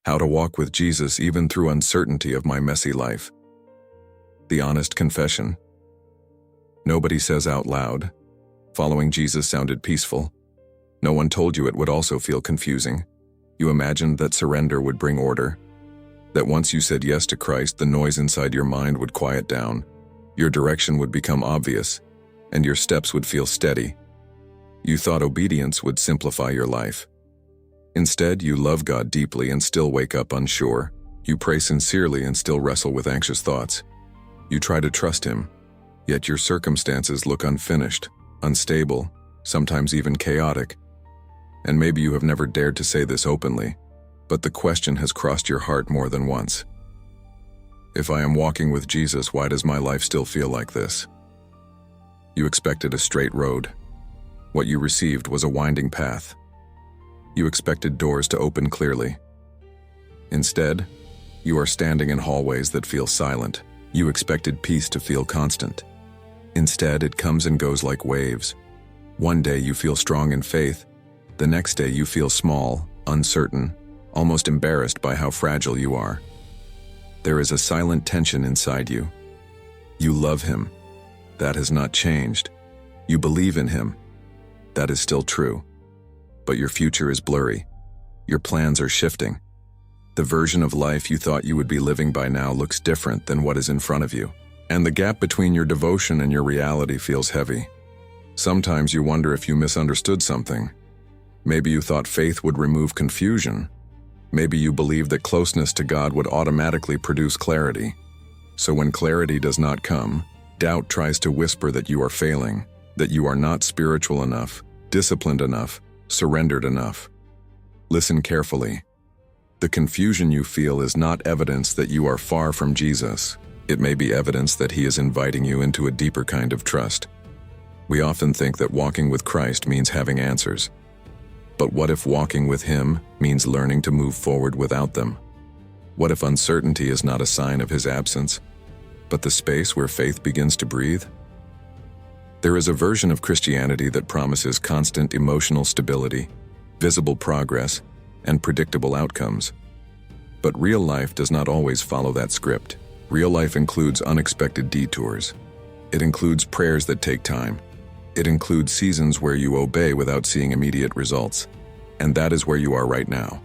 How to walk with Jesus even through uncertainty of my messy life. The honest confession. Nobody says out loud, following Jesus sounded peaceful. No one told you it would also feel confusing. You imagined that surrender would bring order, that once you said yes to Christ, the noise inside your mind would quiet down, your direction would become obvious, and your steps would feel steady. You thought obedience would simplify your life. Instead, you love God deeply and still wake up unsure. You pray sincerely and still wrestle with anxious thoughts. You try to trust Him, yet your circumstances look unfinished, unstable, sometimes even chaotic. And maybe you have never dared to say this openly, but the question has crossed your heart more than once. If I am walking with Jesus, why does my life still feel like this? You expected a straight road. What you received was a winding path. You expected doors to open clearly. Instead, you are standing in hallways that feel silent. You expected peace to feel constant. Instead, it comes and goes like waves. One day you feel strong in faith. The next day you feel small, uncertain, almost embarrassed by how fragile you are. There is a silent tension inside you. You love Him. That has not changed. You believe in Him. That is still true. But your future is blurry. Your plans are shifting. The version of life you thought you would be living by now looks different than what is in front of you. And the gap between your devotion and your reality feels heavy. Sometimes you wonder if you misunderstood something. Maybe you thought faith would remove confusion. Maybe you believed that closeness to God would automatically produce clarity. So when clarity does not come, doubt tries to whisper that you are failing, that you are not spiritual enough, disciplined enough, surrendered enough. Listen carefully. The confusion you feel is not evidence that you are far from Jesus. It may be evidence that He is inviting you into a deeper kind of trust. We often think that walking with Christ means having answers. But what if walking with Him means learning to move forward without them? What if uncertainty is not a sign of His absence, but the space where faith begins to breathe? There is a version of Christianity that promises constant emotional stability, visible progress, and predictable outcomes. But real life does not always follow that script. Real life includes unexpected detours. It includes prayers that take time. It includes seasons where you obey without seeing immediate results. And that is where you are right now.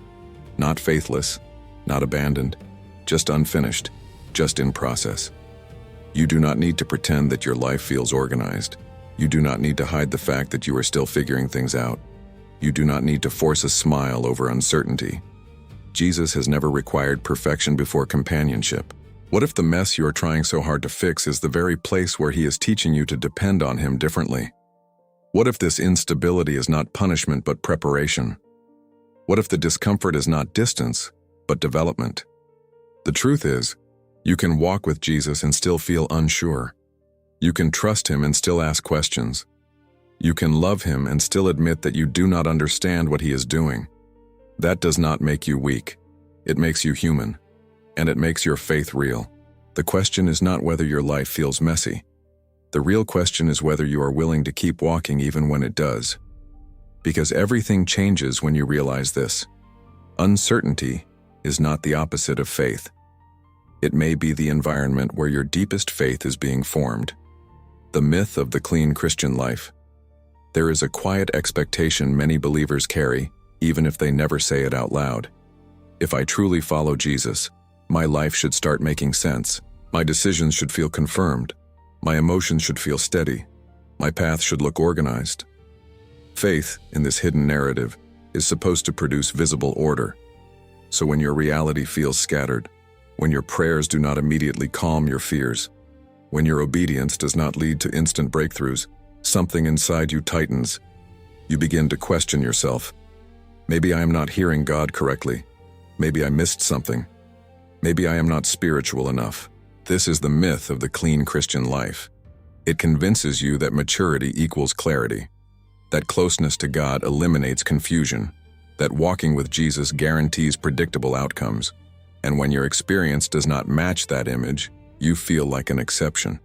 Not faithless, not abandoned, just unfinished, just in process. You do not need to pretend that your life feels organized. You do not need to hide the fact that you are still figuring things out. You do not need to force a smile over uncertainty. Jesus has never required perfection before companionship. What if the mess you are trying so hard to fix is the very place where He is teaching you to depend on Him differently? What if this instability is not punishment but preparation? What if the discomfort is not distance but development? The truth is, you can walk with Jesus and still feel unsure. You can trust Him and still ask questions. You can love Him and still admit that you do not understand what He is doing. That does not make you weak. It makes you human, and it makes your faith real. The question is not whether your life feels messy. The real question is whether you are willing to keep walking even when it does. Because everything changes when you realize this. Uncertainty is not the opposite of faith. It may be the environment where your deepest faith is being formed. The myth of the clean Christian life. There is a quiet expectation many believers carry, even if they never say it out loud. If I truly follow Jesus, my life should start making sense. My decisions should feel confirmed. My emotions should feel steady. My path should look organized. Faith, in this hidden narrative, is supposed to produce visible order. So when your reality feels scattered, when your prayers do not immediately calm your fears, when your obedience does not lead to instant breakthroughs, something inside you tightens. You begin to question yourself. Maybe I am not hearing God correctly. Maybe I missed something. Maybe I am not spiritual enough. This is the myth of the clean Christian life. It convinces you that maturity equals clarity, that closeness to God eliminates confusion, that walking with Jesus guarantees predictable outcomes. And when your experience does not match that image, you feel like an exception.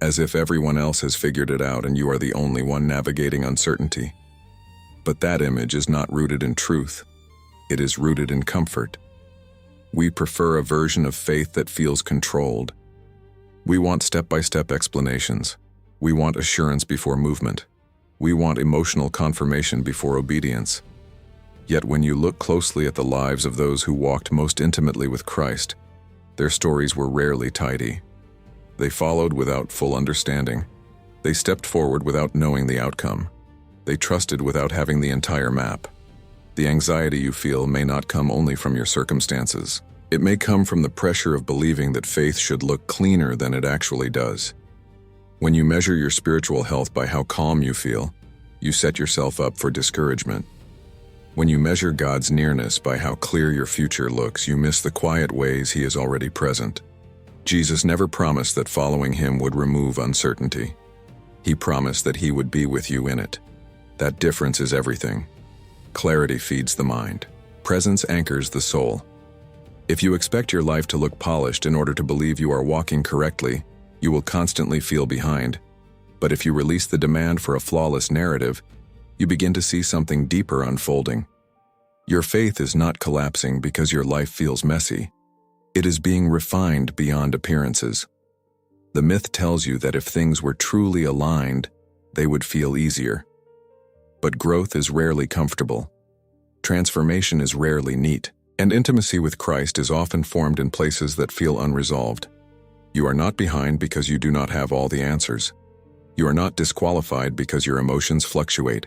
As if everyone else has figured it out and you are the only one navigating uncertainty. But that image is not rooted in truth. It is rooted in comfort. We prefer a version of faith that feels controlled. We want step-by-step explanations. We want assurance before movement. We want emotional confirmation before obedience. Yet when you look closely at the lives of those who walked most intimately with Christ, their stories were rarely tidy. They followed without full understanding. They stepped forward without knowing the outcome. They trusted without having the entire map. The anxiety you feel may not come only from your circumstances. It may come from the pressure of believing that faith should look cleaner than it actually does. When you measure your spiritual health by how calm you feel, you set yourself up for discouragement. When you measure God's nearness by how clear your future looks, you miss the quiet ways He is already present. Jesus never promised that following Him would remove uncertainty. He promised that He would be with you in it. That difference is everything. Clarity feeds the mind. Presence anchors the soul. If you expect your life to look polished in order to believe you are walking correctly, you will constantly feel behind. But if you release the demand for a flawless narrative, you begin to see something deeper unfolding. Your faith is not collapsing because your life feels messy. It is being refined beyond appearances. The myth tells you that if things were truly aligned, they would feel easier. But growth is rarely comfortable. Transformation is rarely neat. And intimacy with Christ is often formed in places that feel unresolved. You are not behind because you do not have all the answers. You are not disqualified because your emotions fluctuate.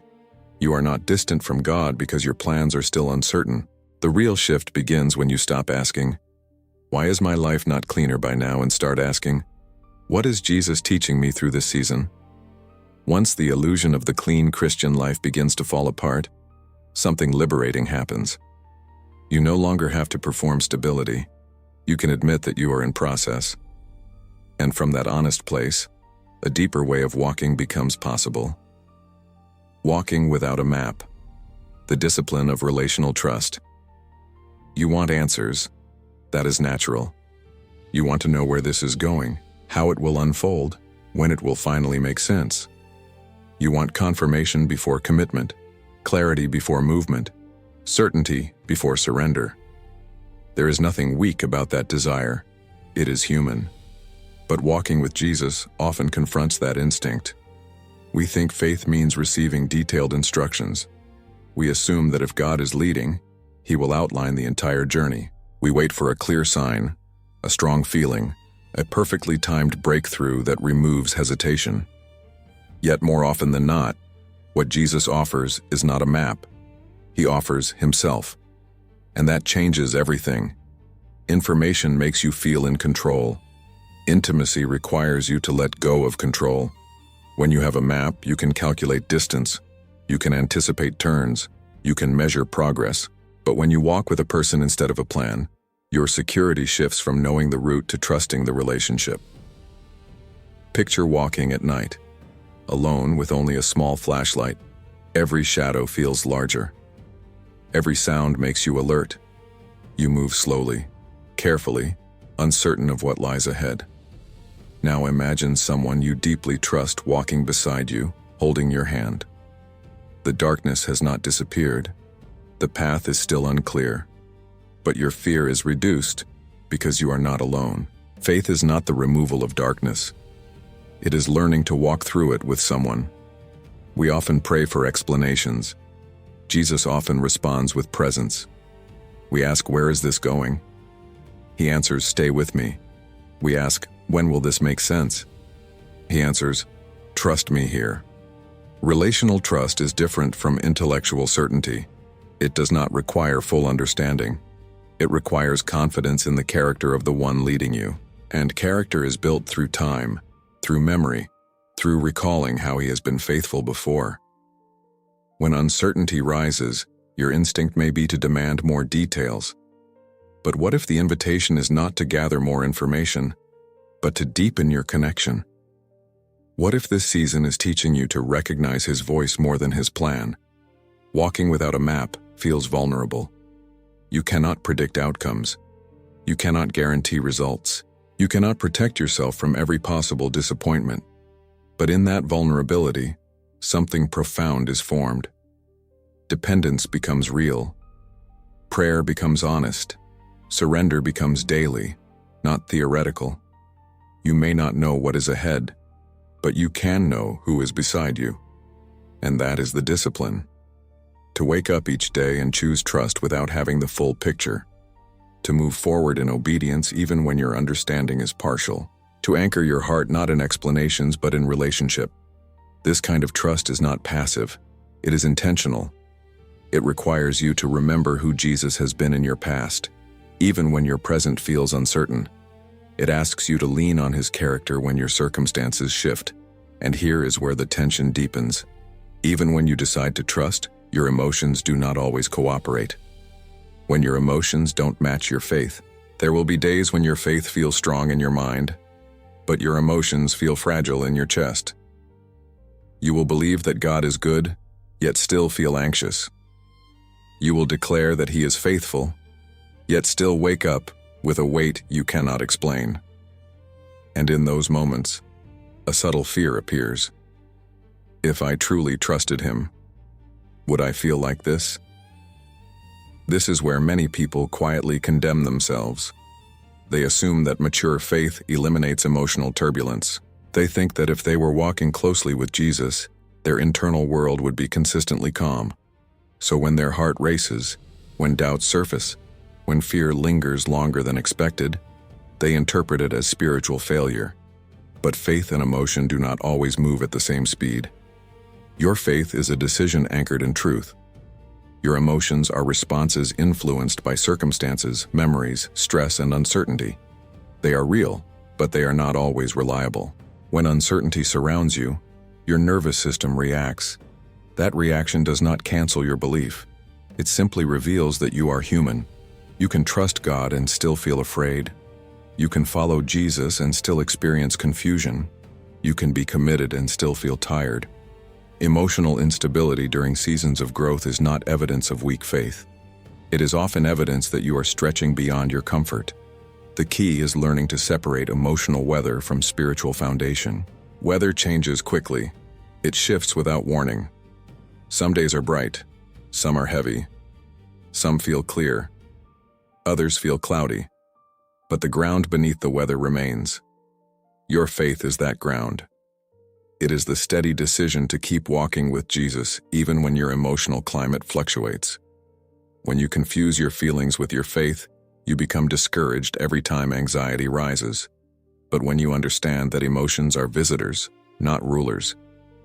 You are not distant from God because your plans are still uncertain. The real shift begins when you stop asking, "Why is my life not cleaner by now?" and start asking, "What is Jesus teaching me through this season?" Once the illusion of the clean Christian life begins to fall apart, something liberating happens. You no longer have to perform stability. You can admit that you are in process. And from that honest place, a deeper way of walking becomes possible. Walking without a map. The discipline of relational trust. You want answers. That is natural. You want to know where this is going, how it will unfold, when it will finally make sense. You want confirmation before commitment, clarity before movement, certainty before surrender. There is nothing weak about that desire. It is human. But walking with Jesus often confronts that instinct. We think faith means receiving detailed instructions. We assume that if God is leading, He will outline the entire journey. We wait for a clear sign, a strong feeling, a perfectly timed breakthrough that removes hesitation. Yet more often than not, what Jesus offers is not a map. He offers Himself. And that changes everything. Information makes you feel in control. Intimacy requires you to let go of control. When you have a map, you can calculate distance. You can anticipate turns. You can measure progress. But when you walk with a person instead of a plan, your security shifts from knowing the route to trusting the relationship. Picture walking at night, alone with only a small flashlight. Every shadow feels larger. Every sound makes you alert. You move slowly, carefully, uncertain of what lies ahead. Now imagine someone you deeply trust walking beside you, holding your hand. The darkness has not disappeared. The path is still unclear. But your fear is reduced because you are not alone. Faith is not the removal of darkness. It is learning to walk through it with someone. We often pray for explanations. Jesus often responds with presence. We ask, "Where is this going?" He answers, "Stay with me." We ask, "When will this make sense?" He answers, "Trust me here." Relational trust is different from intellectual certainty. It does not require full understanding. It requires confidence in the character of the one leading you. And character is built through time, through memory, through recalling how He has been faithful before. When uncertainty rises, your instinct may be to demand more details. But what if the invitation is not to gather more information, but to deepen your connection? What if this season is teaching you to recognize His voice more than His plan? Walking without a map feels vulnerable. You cannot predict outcomes. You cannot guarantee results. You cannot protect yourself from every possible disappointment. But in that vulnerability, something profound is formed. Dependence becomes real. Prayer becomes honest. Surrender becomes daily, not theoretical. You may not know what is ahead, but you can know who is beside you. And that is the discipline. To wake up each day and choose trust without having the full picture. To move forward in obedience even when your understanding is partial. To anchor your heart not in explanations but in relationship. This kind of trust is not passive, it is intentional. It requires you to remember who Jesus has been in your past, even when your present feels uncertain. It asks you to lean on his character when your circumstances shift, and here is where the tension deepens. Even when you decide to trust, your emotions do not always cooperate. When your emotions don't match your faith, there will be days when your faith feels strong in your mind, but your emotions feel fragile in your chest. You will believe that God is good, yet still feel anxious. You will declare that he is faithful, yet still wake up with a weight you cannot explain. And in those moments, a subtle fear appears. If I truly trusted him, would I feel like this? This is where many people quietly condemn themselves. They assume that mature faith eliminates emotional turbulence. They think that if they were walking closely with Jesus, their internal world would be consistently calm. So when their heart races, when doubts surface, when fear lingers longer than expected, they interpret it as spiritual failure. But faith and emotion do not always move at the same speed. Your faith is a decision anchored in truth. Your emotions are responses influenced by circumstances, memories, stress, and uncertainty. They are real, but they are not always reliable. When uncertainty surrounds you, your nervous system reacts. That reaction does not cancel your belief. It simply reveals that you are human. You can trust God and still feel afraid. You can follow Jesus and still experience confusion. You can be committed and still feel tired. Emotional instability during seasons of growth is not evidence of weak faith. It is often evidence that you are stretching beyond your comfort. The key is learning to separate emotional weather from spiritual foundation. Weather changes quickly. It shifts without warning. Some days are bright, some are heavy. Some feel clear, others feel cloudy. But the ground beneath the weather remains. Your faith is that ground. It is the steady decision to keep walking with Jesus even when your emotional climate fluctuates. When you confuse your feelings with your faith, you become discouraged every time anxiety rises. But when you understand that emotions are visitors, not rulers,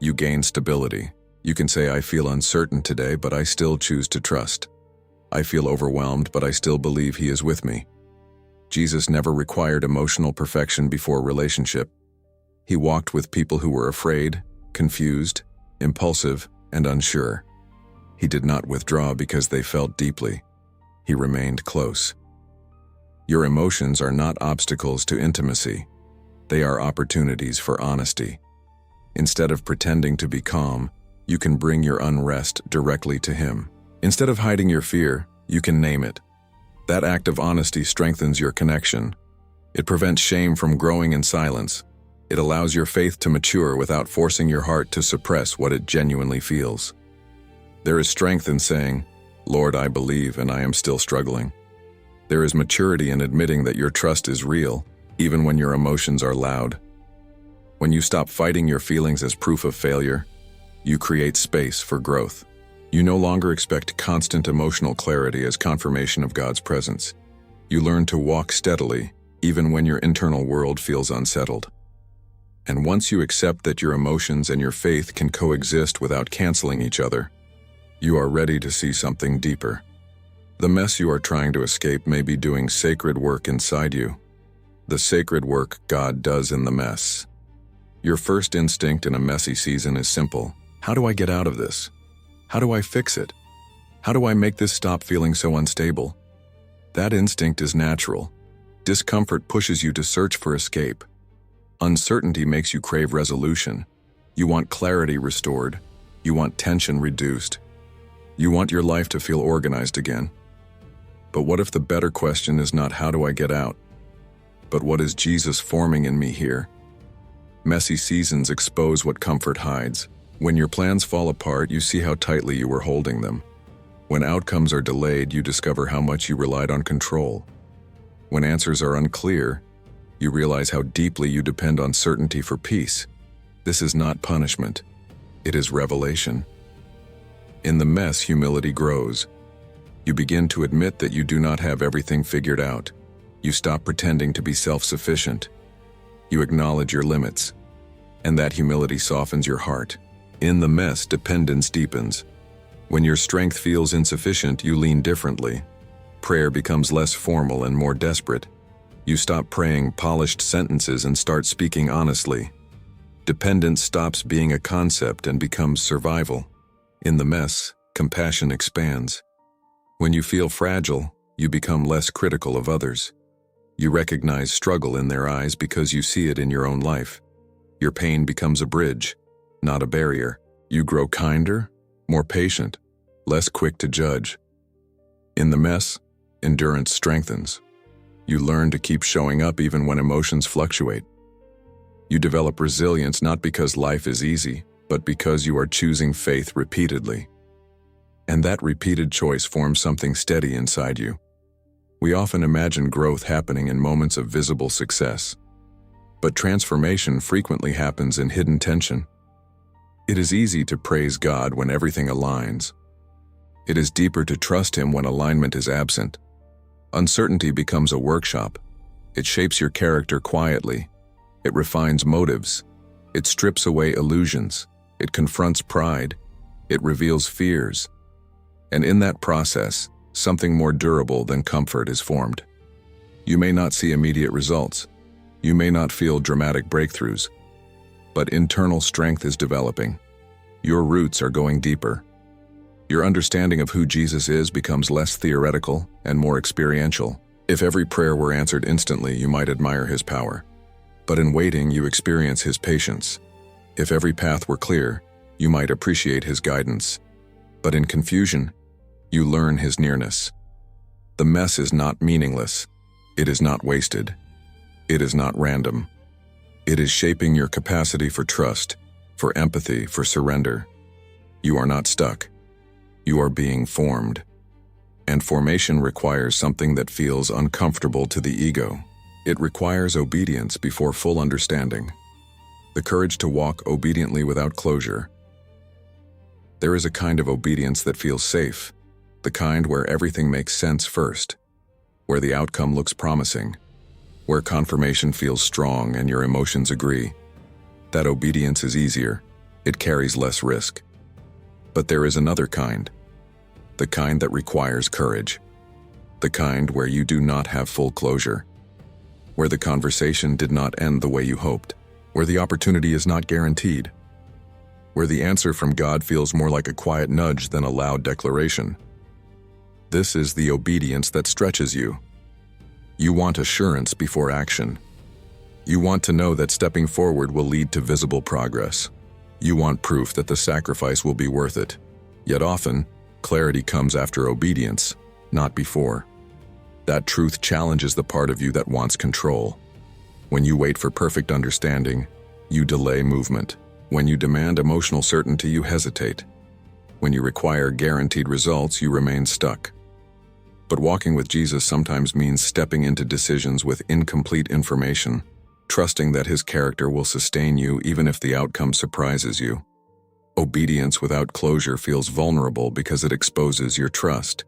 you gain stability. You can say, I feel uncertain today, but I still choose to trust. I feel overwhelmed, but I still believe he is with me. Jesus never required emotional perfection before relationship. He walked with people who were afraid, confused, impulsive, and unsure. He did not withdraw because they felt deeply. He remained close. Your emotions are not obstacles to intimacy. They are opportunities for honesty. Instead of pretending to be calm, you can bring your unrest directly to him. Instead of hiding your fear, you can name it. That act of honesty strengthens your connection. It prevents shame from growing in silence. It allows your faith to mature without forcing your heart to suppress what it genuinely feels. There is strength in saying, Lord, I believe and I am still struggling. There is maturity in admitting that your trust is real, even when your emotions are loud. When you stop fighting your feelings as proof of failure, you create space for growth. You no longer expect constant emotional clarity as confirmation of God's presence. You learn to walk steadily, even when your internal world feels unsettled. And once you accept that your emotions and your faith can coexist without canceling each other, you are ready to see something deeper. The mess you are trying to escape may be doing sacred work inside you. The sacred work God does in the mess. Your first instinct in a messy season is simple. How do I get out of this? How do I fix it? How do I make this stop feeling so unstable? That instinct is natural. Discomfort pushes you to search for escape. Uncertainty makes you crave resolution. You want clarity restored. You want tension reduced. You want your life to feel organized again. But what if the better question is not how do I get out, but what is Jesus forming in me here? Messy seasons expose what comfort hides. When your plans fall apart, you see how tightly you were holding them. When outcomes are delayed, you discover how much you relied on control. When answers are unclear, you realize how deeply you depend on certainty for peace. This is not punishment. It is revelation. In the mess, humility grows. You begin to admit that you do not have everything figured out. You stop pretending to be self-sufficient. You acknowledge your limits, and that humility softens your heart. In the mess, dependence deepens. When your strength feels insufficient, you lean differently. Prayer becomes less formal and more desperate. You stop praying polished sentences and start speaking honestly. Dependence stops being a concept and becomes survival. In the mess, compassion expands. When you feel fragile, you become less critical of others. You recognize struggle in their eyes because you see it in your own life. Your pain becomes a bridge, not a barrier. You grow kinder, more patient, less quick to judge. In the mess, endurance strengthens. You learn to keep showing up even when emotions fluctuate. You develop resilience not because life is easy, but because you are choosing faith repeatedly. And that repeated choice forms something steady inside you. We often imagine growth happening in moments of visible success, but transformation frequently happens in hidden tension. It is easy to praise God when everything aligns. It is deeper to trust Him when alignment is absent. Uncertainty becomes a workshop. It shapes your character quietly. It refines motives. It strips away illusions. It confronts pride. It reveals fears. And in that process, something more durable than comfort is formed. You may not see immediate results. You may not feel dramatic breakthroughs. But internal strength is developing. Your roots are going deeper. Your understanding of who Jesus is becomes less theoretical and more experiential. If every prayer were answered instantly, you might admire His power. But in waiting, you experience His patience. If every path were clear, you might appreciate His guidance. But in confusion, you learn His nearness. The mess is not meaningless. It is not wasted. It is not random. It is shaping your capacity for trust, for empathy, for surrender. You are not stuck. You are being formed. And formation requires something that feels uncomfortable to the ego. It requires obedience before full understanding. The courage to walk obediently without closure. There is a kind of obedience that feels safe, the kind where everything makes sense first, where the outcome looks promising, where confirmation feels strong and your emotions agree. That obedience is easier. It carries less risk. But there is another kind, the kind that requires courage, the kind where you do not have full closure, where the conversation did not end the way you hoped, where the opportunity is not guaranteed, where the answer from God feels more like a quiet nudge than a loud declaration. This is the obedience that stretches you. You want assurance before action. You want to know that stepping forward will lead to visible progress. You want proof that the sacrifice will be worth it. Yet often, clarity comes after obedience, not before. That truth challenges the part of you that wants control. When you wait for perfect understanding, you delay movement. When you demand emotional certainty, you hesitate. When you require guaranteed results, you remain stuck. But walking with Jesus sometimes means stepping into decisions with incomplete information, trusting that His character will sustain you even if the outcome surprises you. Obedience without closure feels vulnerable because it exposes your trust.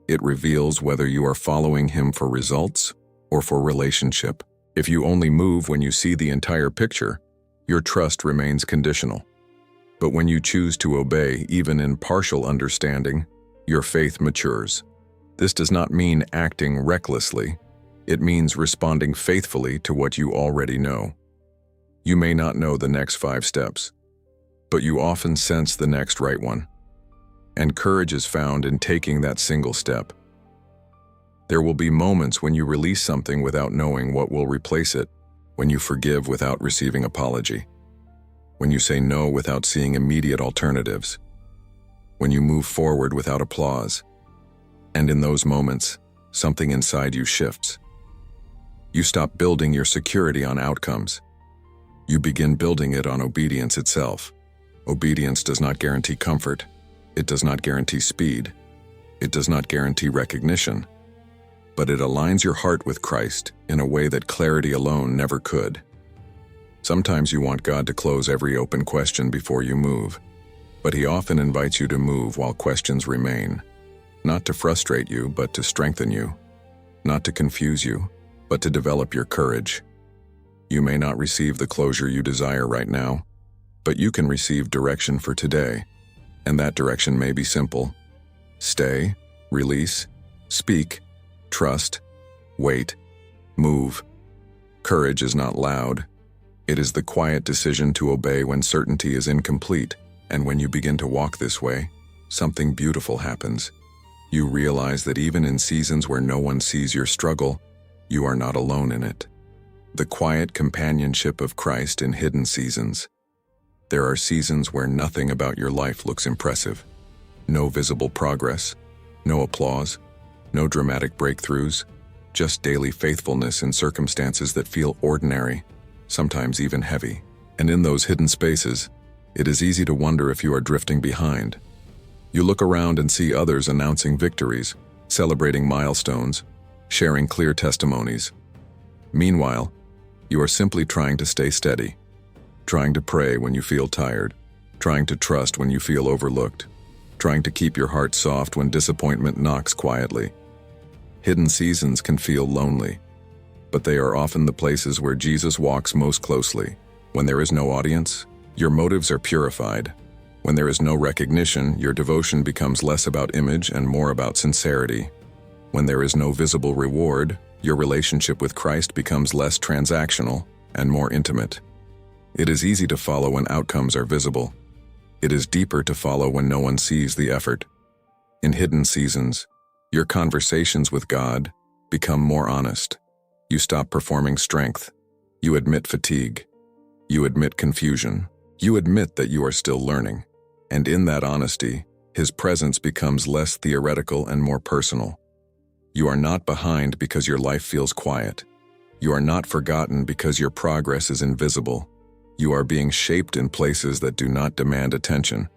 It reveals whether you are following Him for results or for relationship. If you only move when you see the entire picture, your trust remains conditional. But when you choose to obey, even in partial understanding, your faith matures. This does not mean acting recklessly. It means responding faithfully to what you already know. You may not know the next 5 steps, but you often sense the next right one. And courage is found in taking that single step. There will be moments when you release something without knowing what will replace it, when you forgive without receiving apology, when you say no without seeing immediate alternatives, when you move forward without applause. And in those moments, something inside you shifts. You stop building your security on outcomes. You begin building it on obedience itself. Obedience does not guarantee comfort. It does not guarantee speed. It does not guarantee recognition. but it aligns your heart with Christ in a way that clarity alone never could. Sometimes you want God to close every open question before you move, but He often invites you to move while questions remain, not to frustrate you, but to strengthen you, not to confuse you, but to develop your courage. You may not receive the closure you desire right now, but you can receive direction for today, and that direction may be simple. Stay, release, speak, trust, wait, move. Courage is not loud. It is the quiet decision to obey when certainty is incomplete, and when you begin to walk this way, something beautiful happens. You realize that even in seasons where no one sees your struggle, you are not alone in it. The quiet companionship of Christ in hidden seasons. There are seasons where nothing about your life looks impressive. No visible progress, no applause, no dramatic breakthroughs, just daily faithfulness in circumstances that feel ordinary, sometimes even heavy. And in those hidden spaces, it is easy to wonder if you are drifting behind. You look around and see others announcing victories, celebrating milestones, sharing clear testimonies. Meanwhile, you are simply trying to stay steady, trying to pray when you feel tired, trying to trust when you feel overlooked, trying to keep your heart soft when disappointment knocks quietly. Hidden seasons can feel lonely, but they are often the places where Jesus walks most closely. When there is no audience, your motives are purified. When there is no recognition, your devotion becomes less about image and more about sincerity. When there is no visible reward, your relationship with Christ becomes less transactional and more intimate. It is easy to follow when outcomes are visible. It is deeper to follow when no one sees the effort. In hidden seasons, your conversations with God become more honest. You stop performing strength. You admit fatigue. You admit confusion. You admit that you are still learning. And in that honesty, His presence becomes less theoretical and more personal. You are not behind because your life feels quiet. You are not forgotten because your progress is invisible. You are being shaped in places that do not demand attention.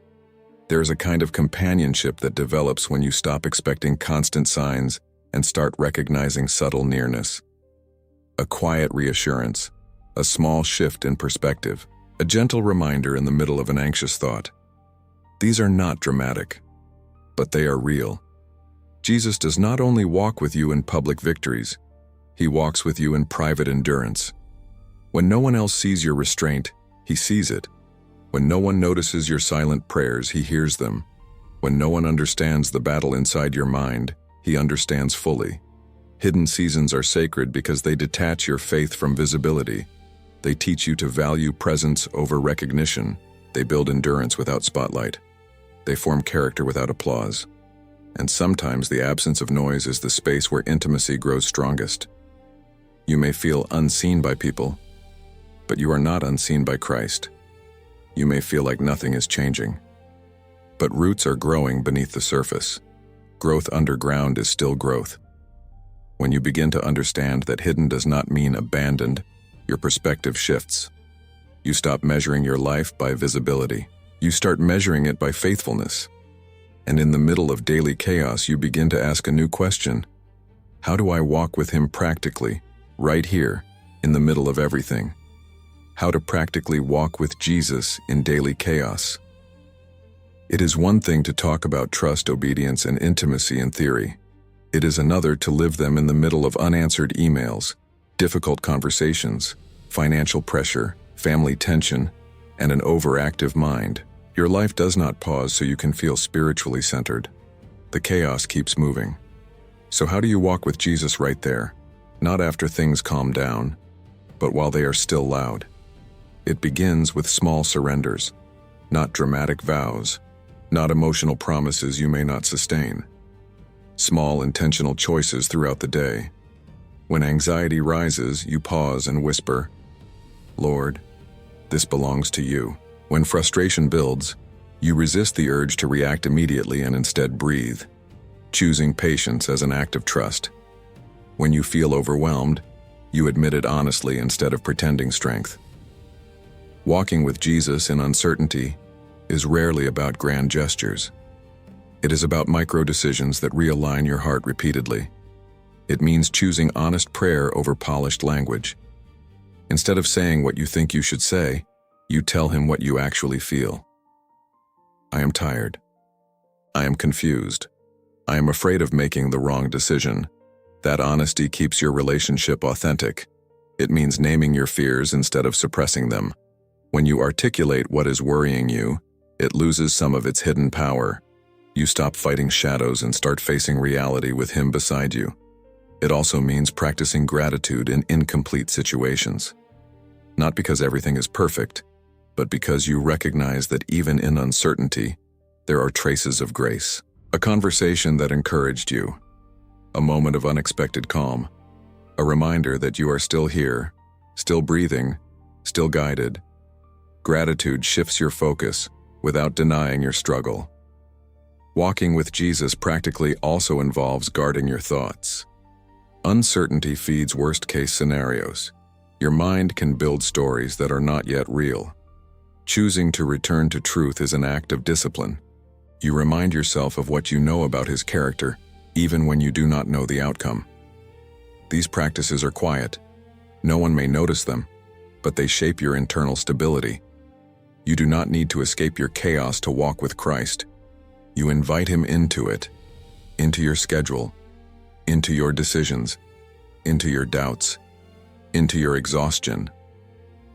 There is a kind of companionship that develops when you stop expecting constant signs and start recognizing subtle nearness. A quiet reassurance, a small shift in perspective, a gentle reminder in the middle of an anxious thought. These are not dramatic, but they are real. Jesus does not only walk with you in public victories, He walks with you in private endurance. When no one else sees your restraint, He sees it. When no one notices your silent prayers, He hears them. When no one understands the battle inside your mind, He understands fully. Hidden seasons are sacred because they detach your faith from visibility. They teach you to value presence over recognition. They build endurance without spotlight. They form character without applause. And sometimes the absence of noise is the space where intimacy grows strongest. You may feel unseen by people, but you are not unseen by Christ. You may feel like nothing is changing, but roots are growing beneath the surface. Growth underground is still growth. When you begin to understand that hidden does not mean abandoned, your perspective shifts. You stop measuring your life by visibility. You start measuring it by faithfulness. And in the middle of daily chaos, you begin to ask a new question. How do I walk with Him practically, right here, in the middle of everything? How to practically walk with Jesus in daily chaos. It is one thing to talk about trust, obedience, and intimacy in theory. It is another to live them in the middle of unanswered emails, difficult conversations, financial pressure, family tension, and an overactive mind. Your life does not pause so you can feel spiritually centered. The chaos keeps moving. So how do you walk with Jesus right there? Not after things calm down, but while they are still loud. It begins with small surrenders, not dramatic vows, not emotional promises you may not sustain. Small intentional choices throughout the day. When anxiety rises, you pause and whisper, "Lord, this belongs to you." When frustration builds, you resist the urge to react immediately and instead breathe, choosing patience as an act of trust. When you feel overwhelmed, you admit it honestly instead of pretending strength. Walking with Jesus in uncertainty is rarely about grand gestures. It is about micro decisions that realign your heart repeatedly. It means choosing honest prayer over polished language. Instead of saying what you think you should say, you tell him what you actually feel. I am tired. I am confused. I am afraid of making the wrong decision. That honesty keeps your relationship authentic. It means naming your fears instead of suppressing them. When you articulate what is worrying you, it loses some of its hidden power. You stop fighting shadows and start facing reality with him beside you. It also means practicing gratitude in incomplete situations. Not because everything is perfect, but because you recognize that even in uncertainty, there are traces of grace. A conversation that encouraged you. A moment of unexpected calm. A reminder that you are still here, still breathing, still guided. Gratitude shifts your focus without denying your struggle. Walking with Jesus practically also involves guarding your thoughts. Uncertainty feeds worst-case scenarios. Your mind can build stories that are not yet real. Choosing to return to truth is an act of discipline. You remind yourself of what you know about his character, even when you do not know the outcome. These practices are quiet. No one may notice them, but they shape your internal stability. You do not need to escape your chaos to walk with Christ. You invite him into it, into your schedule, into your decisions, into your doubts, into your exhaustion.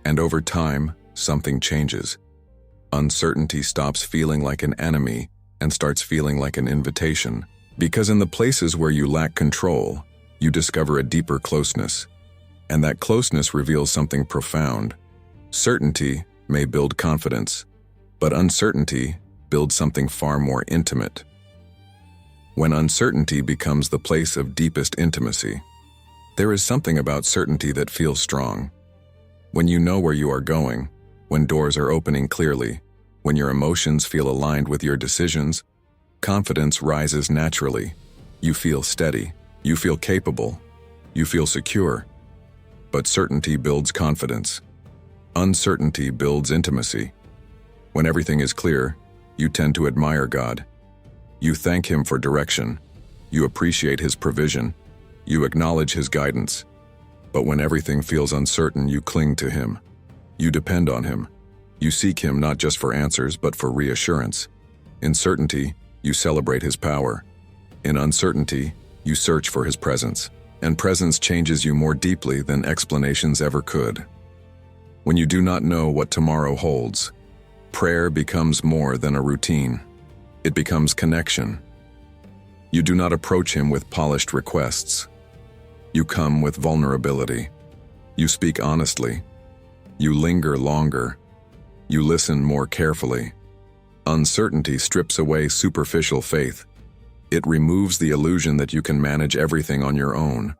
And over time, something changes. Uncertainty stops feeling like an enemy and starts feeling like an invitation. Because in the places where you lack control, you discover a deeper closeness. And that closeness reveals something profound. Certainty may build confidence, but uncertainty builds something far more intimate. When uncertainty becomes the place of deepest intimacy, there is something about certainty that feels strong. When you know where you are going, when doors are opening clearly, when your emotions feel aligned with your decisions, confidence rises naturally. You feel steady, you feel capable, you feel secure. But certainty builds confidence. Uncertainty builds intimacy. When everything is clear, you tend to admire God. You thank him for direction. You appreciate his provision. You acknowledge his guidance. But when everything feels uncertain, you cling to him. You depend on him. You seek him not just for answers, but for reassurance. In certainty, you celebrate his power. In uncertainty, you search for his presence. And presence changes you more deeply than explanations ever could. When you do not know what tomorrow holds, prayer becomes more than a routine. It becomes connection. You do not approach him with polished requests. You come with vulnerability. You speak honestly. You linger longer. You listen more carefully. Uncertainty strips away superficial faith. It removes the illusion that you can manage everything on your own.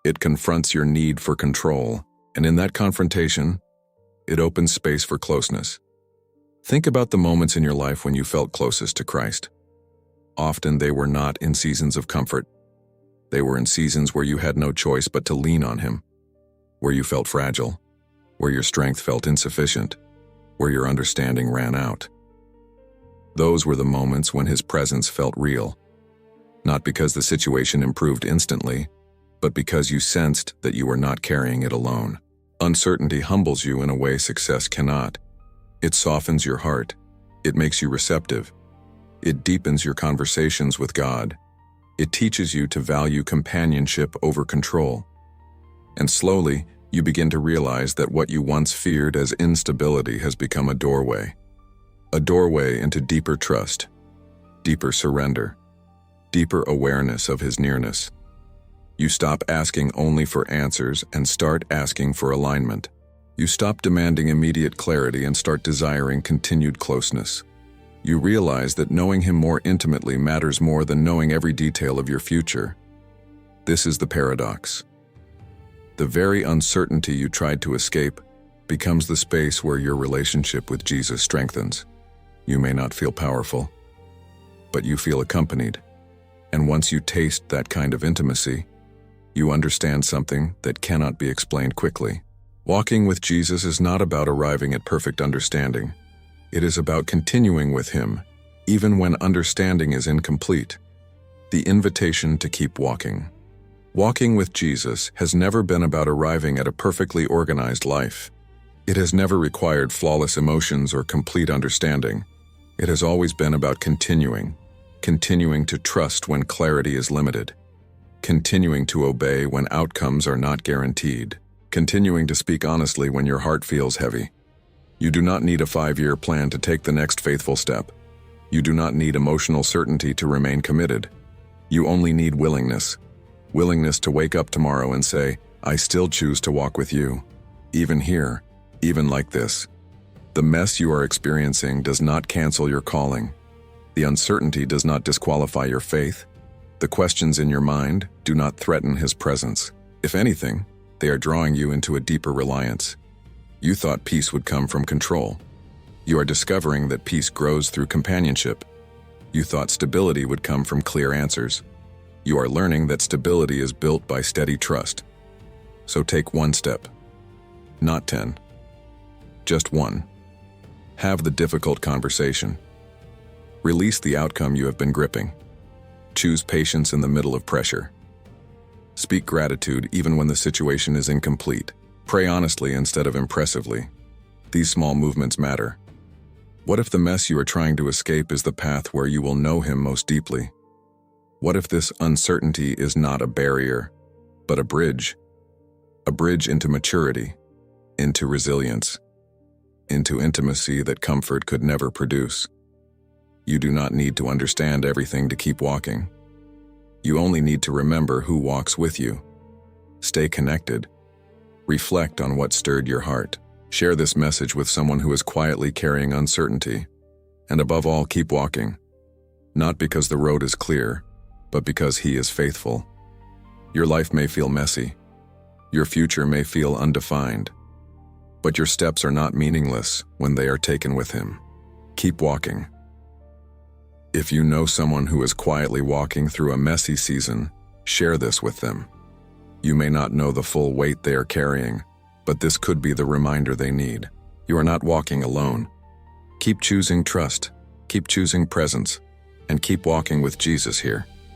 It confronts your need for control, and in that confrontation, it opens space for closeness. Think about the moments in your life when you felt closest to Christ. Often they were not in seasons of comfort. They were in seasons where you had no choice but to lean on him, where you felt fragile, where your strength felt insufficient, where your understanding ran out. Those were the moments when his presence felt real, not because the situation improved instantly, but because you sensed that you were not carrying it alone. Uncertainty humbles you in a way success cannot. It softens your heart. It makes you receptive. It deepens your conversations with God. It teaches you to value companionship over control. And slowly, you begin to realize that what you once feared as instability has become a doorway into deeper trust, deeper surrender, deeper awareness of his nearness. You stop asking only for answers and start asking for alignment. You stop demanding immediate clarity and start desiring continued closeness. You realize that knowing him more intimately matters more than knowing every detail of your future. This is the paradox. The very uncertainty you tried to escape becomes the space where your relationship with Jesus strengthens. You may not feel powerful, but you feel accompanied. And once you taste that kind of intimacy, you understand something that cannot be explained quickly. Walking with Jesus is not about arriving at perfect understanding. It is about continuing with him, even when understanding is incomplete. The invitation to keep walking. Walking with Jesus has never been about arriving at a perfectly organized life. It has never required flawless emotions or complete understanding. It has always been about continuing to trust when clarity is limited, continuing to obey when outcomes are not guaranteed, continuing to speak honestly when your heart feels heavy. You do not need a 5-year plan to take the next faithful step. You do not need emotional certainty to remain committed. You only need willingness. Willingness to wake up tomorrow and say, I still choose to walk with you. Even here, even like this. The mess you are experiencing does not cancel your calling. The uncertainty does not disqualify your faith. The questions in your mind do not threaten His presence. If anything, they are drawing you into a deeper reliance. You thought peace would come from control. You are discovering that peace grows through companionship. You thought stability would come from clear answers. You are learning that stability is built by steady trust. So take one step, not 10. Just one. Have the difficult conversation. Release the outcome you have been gripping. Choose patience in the middle of pressure. Speak gratitude even when the situation is incomplete. Pray honestly instead of impressively. These small movements matter. What if the mess you are trying to escape is the path where you will know Him most deeply? What if this uncertainty is not a barrier, but a bridge? A bridge into maturity, into resilience, into intimacy that comfort could never produce. You do not need to understand everything to keep walking. You only need to remember who walks with you. Stay connected. Reflect on what stirred your heart. Share this message with someone who is quietly carrying uncertainty. And above all, keep walking. Not because the road is clear, but because He is faithful. Your life may feel messy. Your future may feel undefined. But your steps are not meaningless when they are taken with Him. Keep walking. If you know someone who is quietly walking through a messy season, share this with them. You may not know the full weight they are carrying, but this could be the reminder they need. You are not walking alone. Keep choosing trust, keep choosing presence, and keep walking with Jesus here.